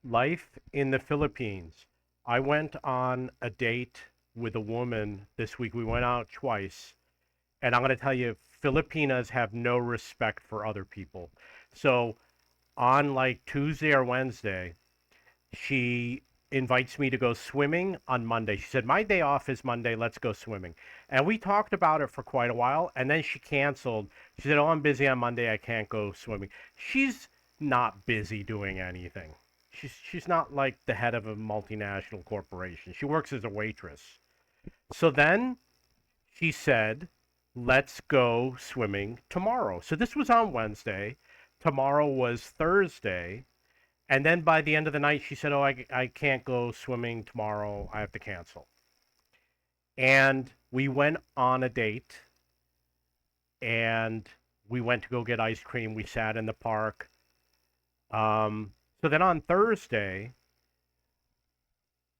Life in the Philippines. I went on a date with a woman this week. We went out twice, and I'm going to tell you, Filipinas have no respect for other people. So on like Tuesday or Wednesday, she invites me to go swimming on Monday. She said, "My day off is Monday. Let's go swimming." And we talked about it for quite a while, and then she canceled. She said, "Oh, I'm busy on Monday. I can't go swimming." She's not busy doing anything. She's not like the head of a multinational corporation. She works as a waitress. So then she said, "Let's go swimming tomorrow." So this was on Wednesday. Tomorrow was Thursday. And then by the end of the night, she said, "Oh, I can't go swimming tomorrow. I have to cancel." And we went on a date and we went to go get ice cream. We sat in the park. So then on Thursday,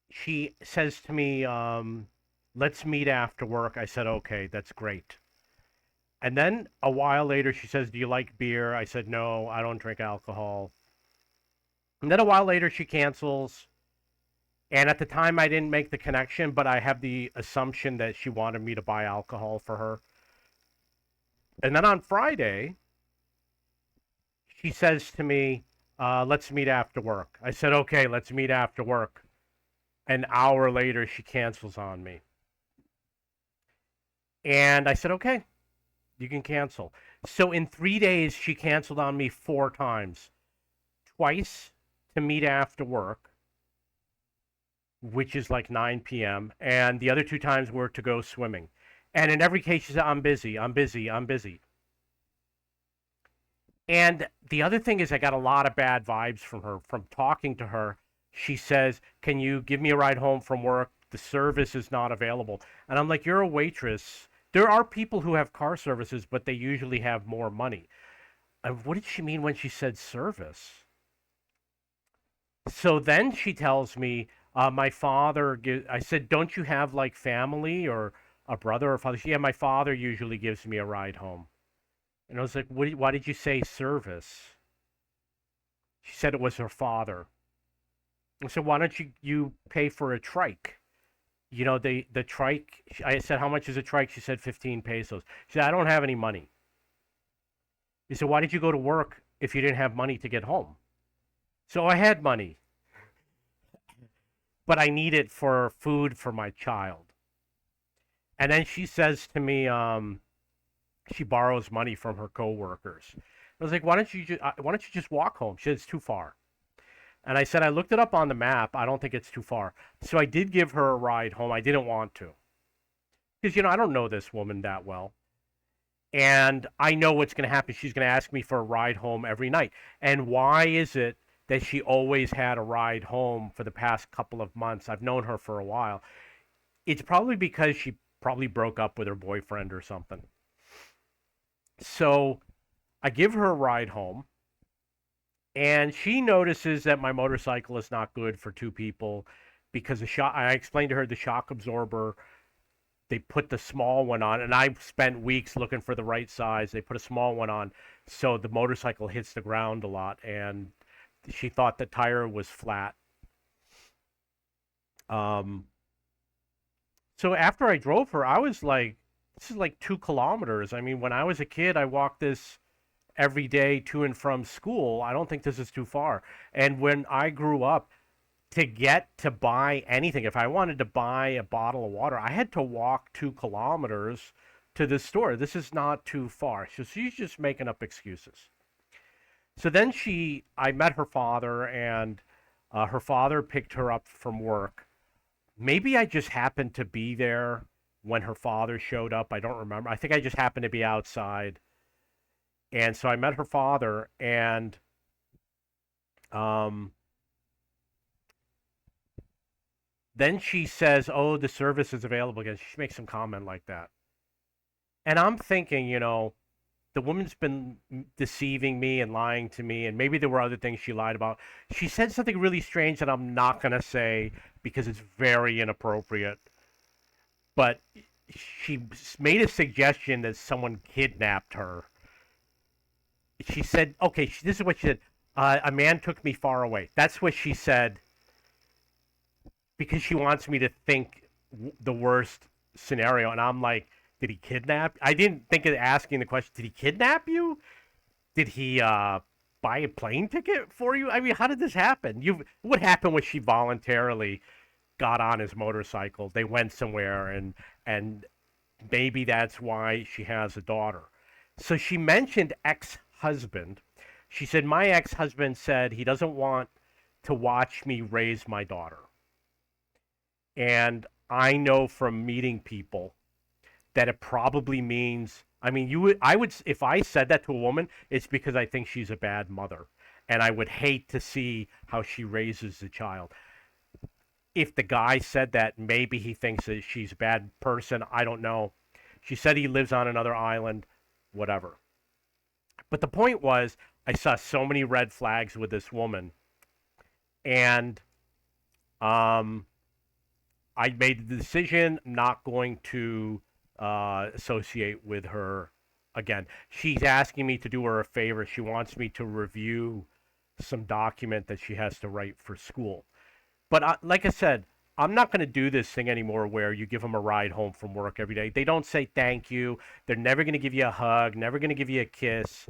she says to me, "Let's meet after work." I said, "Okay, that's great." And then a while later, she says, "Do you like beer?" I said, "No, I don't drink alcohol." And then a while later, she cancels. And at the time, I didn't make the connection, but I have the assumption that she wanted me to buy alcohol for her. And then on Friday, she says to me, "Let's meet after work." I said, "Okay, let's meet after work." An hour later, she cancels on me. And I said, "Okay, you can cancel." So in 3 days, she canceled on me four times. Twice to meet after work, which is like 9 p.m., and the other two times were to go swimming. And in every case, she said, "I'm busy, I'm busy, I'm busy." And the other thing is, I got a lot of bad vibes from her from talking to her. She says, "Can you give me a ride home from work? The service is not available." And I'm like, "You're a waitress. There are people who have car services, but they usually have more money." And what did she mean when she said service? So then she tells me, my father I said, "Don't you have like family or a brother or father?" She, "Yeah, my father usually gives me a ride home." And I was like, "Why did you say service?" She said it was her father. I said, "Why don't you pay for a trike?" You know, the trike. I said, "How much is a trike?" She said, 15 pesos. She said, "I don't have any money." He said, "Why did you go to work if you didn't have money to get home?" So I had money, but I need it for food for my child. And then she says to me, she borrows money from her coworkers. I was like, why don't you just walk home?" She said, "It's too far." And I said, "I looked it up on the map. I don't think it's too far." So I did give her a ride home. I didn't want to because I don't know this woman that well, and I know what's going to happen. She's going to ask me for a ride home every night. And why is it that she always had a ride home for the past couple of months? I've known her for a while. It's probably because she probably broke up with her boyfriend or something. So I give her a ride home, and she notices that my motorcycle is not good for two people because the shock. I explained to her the shock absorber. They put the small one on, and I spent weeks looking for the right size. They put a small one on, so the motorcycle hits the ground a lot, and she thought the tire was flat. Um, so after I drove her, I was like, "This is like 2 kilometers." I mean, when I was a kid, I walked this every day to and from school. I don't think this is too far. And when I grew up, to get to buy anything, if I wanted to buy a bottle of water, I had to walk 2 kilometers to the store. This is not too far. So she's just making up excuses. So then I met her father, and her father picked her up from work. Maybe I just happened to be there when her father showed up. I don't remember. I think I just happened to be outside. And so I met her father, and um, then she says, "Oh, the service is available again." She makes some comment like that. And I'm thinking, the woman's been deceiving me and lying to me, and maybe there were other things she lied about. She said something really strange that I'm not going to say because it's very inappropriate. But she made a suggestion that someone kidnapped her. She said, okay, this is what she said. A man took me far away. That's what she said because she wants me to think the worst scenario. And I'm like, did he kidnap? I didn't think of asking the question, did he kidnap you? Did he buy a plane ticket for you? I mean, how did this happen? What happened was she voluntarily got on his motorcycle. They went somewhere, and maybe that's why she has a daughter. So she mentioned ex-husband. She said my ex-husband said he doesn't want to watch me raise my daughter. And I know from meeting people that it probably means, I mean, I would, if I said that to a woman, it's because I think she's a bad mother, and I would hate to see how she raises the child. If the guy said that, maybe he thinks that she's a bad person. I don't know. She said he lives on another island, whatever. But the point was, I saw so many red flags with this woman, and um, I made the decision not going to associate with her again. She's asking me to do her a favor. She wants me to review some document that she has to write for school. But like I said, I'm not going to do this thing anymore where you give them a ride home from work every day. They don't say thank you. They're never going to give you a hug, never going to give you a kiss.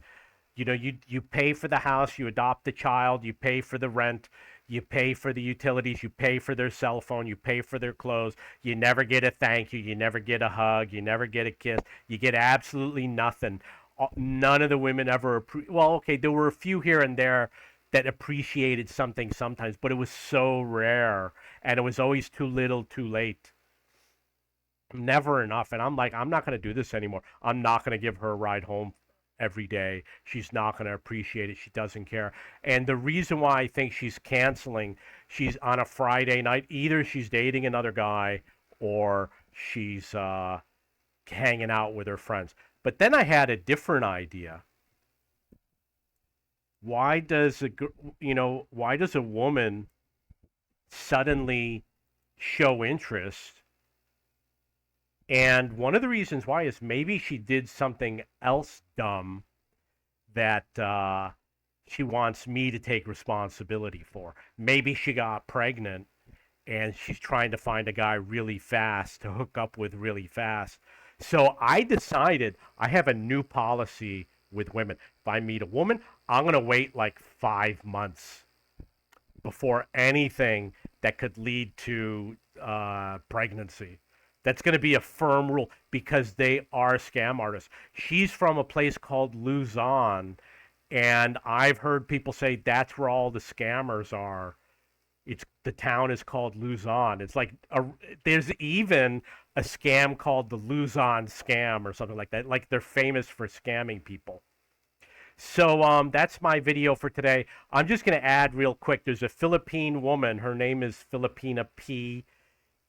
You know, you pay for the house, you adopt the child, you pay for the rent, you pay for the utilities, you pay for their cell phone, you pay for their clothes. You never get a thank you never get a hug, you never get a kiss. You get absolutely nothing. None of the women ever well, okay, there were a few here and there that appreciated something sometimes, but it was so rare, and it was always too little, too late. Never enough. And I'm like, I'm not going to do this anymore. I'm not going to give her a ride home every day. She's not going to appreciate it. She doesn't care. And the reason why I think she's canceling, she's on a Friday night. Either she's dating another guy or she's hanging out with her friends. But then I had a different idea. Why does why does a woman suddenly show interest? And one of the reasons why is maybe she did something else dumb that she wants me to take responsibility for. Maybe she got pregnant and she's trying to find a guy really fast to hook up with really fast. So I decided I have a new policy with women. If I meet a woman, I'm going to wait like 5 months before anything that could lead to pregnancy. That's going to be a firm rule because they are scam artists. She's from a place called Luzon, and I've heard people say that's where all the scammers are. It's the town is called Luzon. It's like there's even a scam called the Luzon scam or something like that. Like they're famous for scamming people. So that's my video for today. I'm just going to add real quick. There's a Philippine woman. Her name is Filipina P.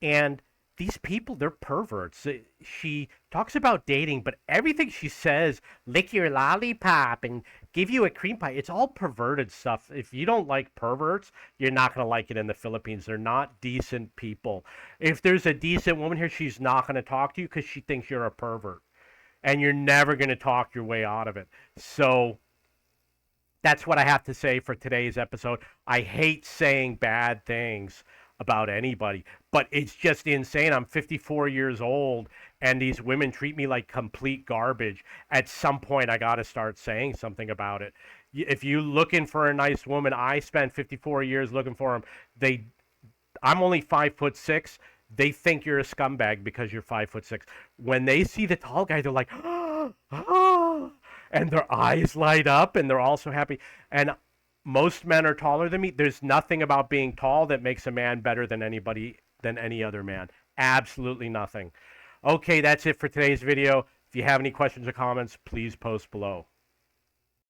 And these people, they're perverts. She talks about dating, but everything she says, lick your lollipop and give you a cream pie, it's all perverted stuff. If you don't like perverts, you're not going to like it in the Philippines. They're not decent people. If there's a decent woman here, she's not going to talk to you because she thinks you're a pervert. And you're never going to talk your way out of it. So that's what I have to say for today's episode. I hate saying bad things about anybody, but it's just insane. I'm 54 years old, and these women treat me like complete garbage. At some point, I got to start saying something about it. If you're looking for a nice woman, I spent 54 years looking for them. I'm only 5'6". They think you're a scumbag because you're 5'6". When they see the tall guy, they're like, ah, and their eyes light up, and they're also happy. And most men are taller than me. There's nothing about being tall that makes a man better than any other man. Absolutely nothing. Okay, that's it for today's video. If you have any questions or comments, please post below.